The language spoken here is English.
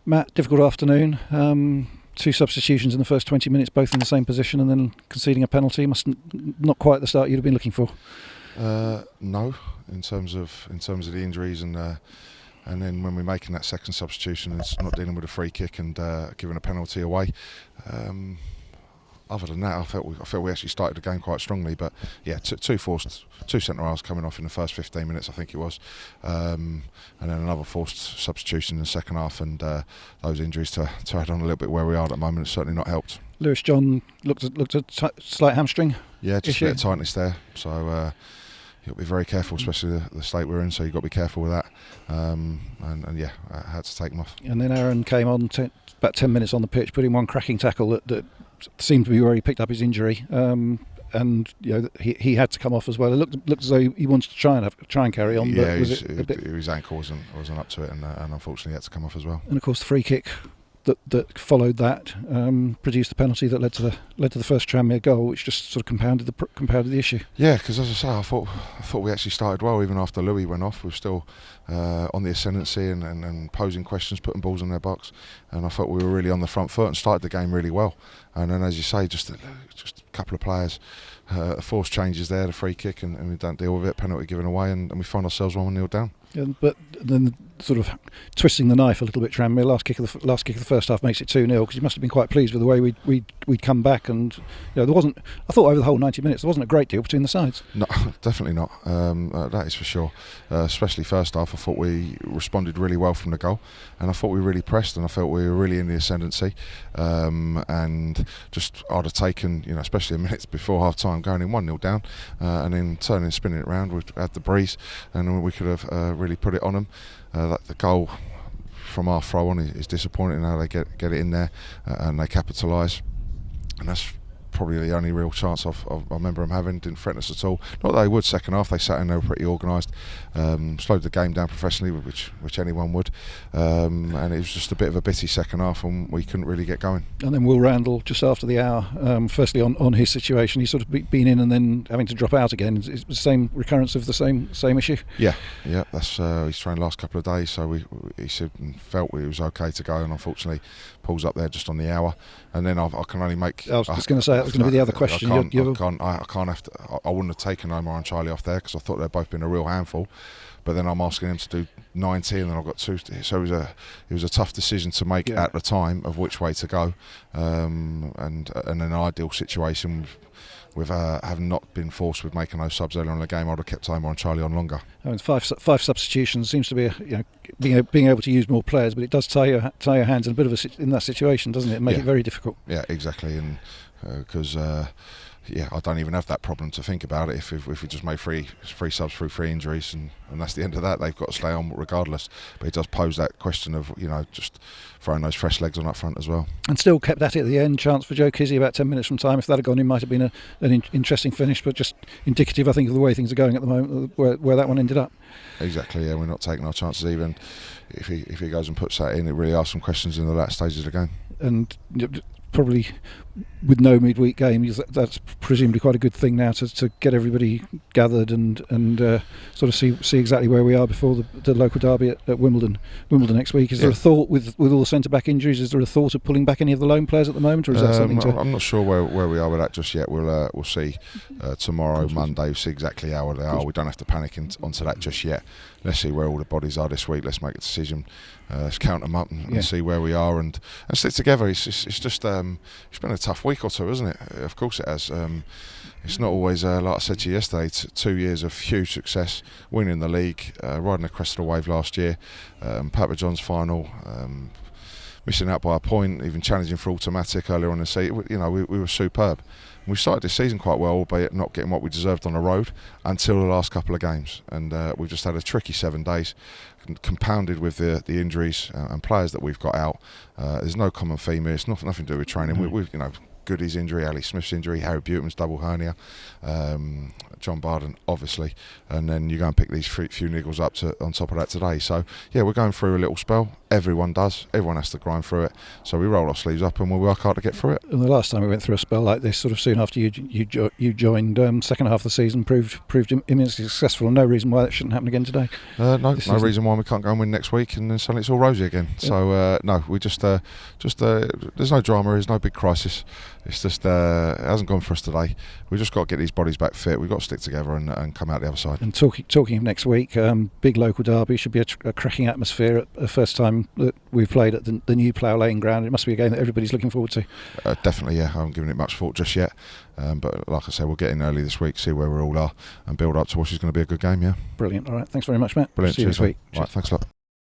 Matt, difficult afternoon. Two substitutions in the first 20 minutes, both in the same position, and then conceding a penalty. Not quite the start you'd have been looking for. No, in terms of the injuries, and then when we're making that second substitution, it's not dealing with a free kick and giving a penalty away. Other than that, I felt we actually started the game quite strongly. But yeah, two centre halves coming off in the first 15 minutes, I think it was, and then another forced substitution in the second half, and those injuries to add on a little bit where we are at the moment has certainly not helped. Lewis John looked at slight hamstring. Yeah, just issue. a bit of tightness there. So you've got to be very careful, especially the state we're in. So you've got to be careful with that. And yeah, I had to take him off. And then Aaron came on about 10 minutes on the pitch, put in one cracking tackle that seemed to be where he picked up his injury, and he had to come off as well. It looked as though he wanted to try and carry on. Yeah, but his ankle wasn't up to it, and unfortunately he had to come off as well. And of course the free kick that followed that produced the penalty that led to the first Tranmere goal, which just sort of compounded the issue. Yeah, because as I say, I thought we actually started well even after Louis went off. We were still on the ascendancy and posing questions, putting balls in their box, and I thought we were really on the front foot and started the game really well. And then, as you say, just a couple of players, forced changes there, the free kick, and we don't deal with it, penalty given away, and we find ourselves 1-0 down. Yeah, but then sort of twisting the knife a little bit, Tranmere last kick of the first half makes it 2-0, because you must have been quite pleased with the way we'd come back, and there wasn't. I thought over the whole 90 minutes there wasn't a great deal between the sides. No, definitely not. That is for sure. Especially first half, I thought we responded really well from the goal, and I thought we really pressed, and I felt we were really in the ascendancy. And just I'd have taken, especially a minute before half time, going in 1-0 down, and then turning and spinning it around. We had the breeze, and we could have really put it on them. The goal from our throw on is disappointing. How they get it in there and they capitalise, and that's probably the only real chance I remember them having. Didn't threaten us at all. Not that they would second half. They sat in, they were pretty organised, slowed the game down professionally, which anyone would, and it was just a bit of a bitty second half, and we couldn't really get going. And then Will Randall, just after the hour, firstly on his situation, he's sort of been in and then having to drop out again. It's the same recurrence of the same issue. Yeah, that's he's trained the last couple of days, so he said and felt it was okay to go, and unfortunately pulls up there just on the hour, and then I can only make. I was just going to say that was going to be the other question. I can't have to. I wouldn't have taken Omar and Charlie off there because I thought they'd both been a real handful. But then I'm asking him to do 90, and then I've got 2. So it was a tough decision to make at the time of which way to go. And in an ideal situation, with having not been forced with making those subs earlier on in the game, I'd have kept Omar and Charlie on longer. I mean, five substitutions seems to be being able to use more players, but it does tie your hands in a bit of in that situation, doesn't it? Make it very difficult. Yeah, exactly, and because. I don't even have that problem to think about it. If we just made three subs through 3 injuries, and that's the end of that, they've got to stay on regardless. But it does pose that question of just throwing those fresh legs on up front as well. And still kept at it at the end. Chance for Joe Kizzy about 10 minutes from time. If that had gone in, might have been an interesting finish, but just indicative, I think, of the way things are going at the moment, where that one ended up. Exactly. Yeah, we're not taking our chances even if he goes and puts that in. It really asks some questions in the latter stages of the game. And probably with no midweek game, that's presumably quite a good thing now to get everybody gathered and sort of see exactly where we are before the local derby at Wimbledon next week. Is there a thought with all the centre back injuries? Is there a thought of pulling back any of the lone players at the moment, or is that something? I'm not sure where we are with that just yet. We'll see tomorrow, Monday. We'll see exactly how they are. We don't have to panic onto that just yet. Let's see where all the bodies are this week. Let's make a decision. Let's count them up and see where we are and stick together. It's just it's been a tough week or two, isn't it? Of course it has. It's not always like I said to you yesterday. 2 years of huge success, winning the league, riding the crest of the wave last year, Papa John's final, missing out by a point, even challenging for automatic earlier on in the season. We were superb. We started this season quite well, albeit not getting what we deserved on the road until the last couple of games, and we've just had a tricky 7 days, compounded with the injuries and players that we've got out. There's no common theme here. It's nothing to do with training. We've Goody's injury, Ali Smith's injury, Harry Buteman's double hernia, John Barden obviously, and then you go and pick these few niggles up on top of that today. So yeah, we're going through a little spell. Everyone does. Everyone has to grind through it. So we roll our sleeves up and we'll work hard to get through it. And the last time we went through a spell like this, sort of soon after you joined, second half of the season proved immensely successful, and no reason why that shouldn't happen again today. No reason why we can't go and win next week, and then suddenly it's all rosy again. Yeah. So no, we just there's no drama, there's no big crisis. It's just it hasn't gone for us today. We've just got to get these bodies back fit. We've got to stick together and come out the other side. And talking of next week, big local derby, should be a cracking atmosphere. At the first time that we've played at the new Plough Lane ground, it must be a game that everybody's looking forward to. Definitely, yeah. I haven't given it much thought just yet, but like I say, we'll get in early this week, see where we all are, and build up to what is going to be a good game. Yeah. Brilliant. All right. Thanks very much, Matt. Brilliant. See you next week. Right. Thanks a lot.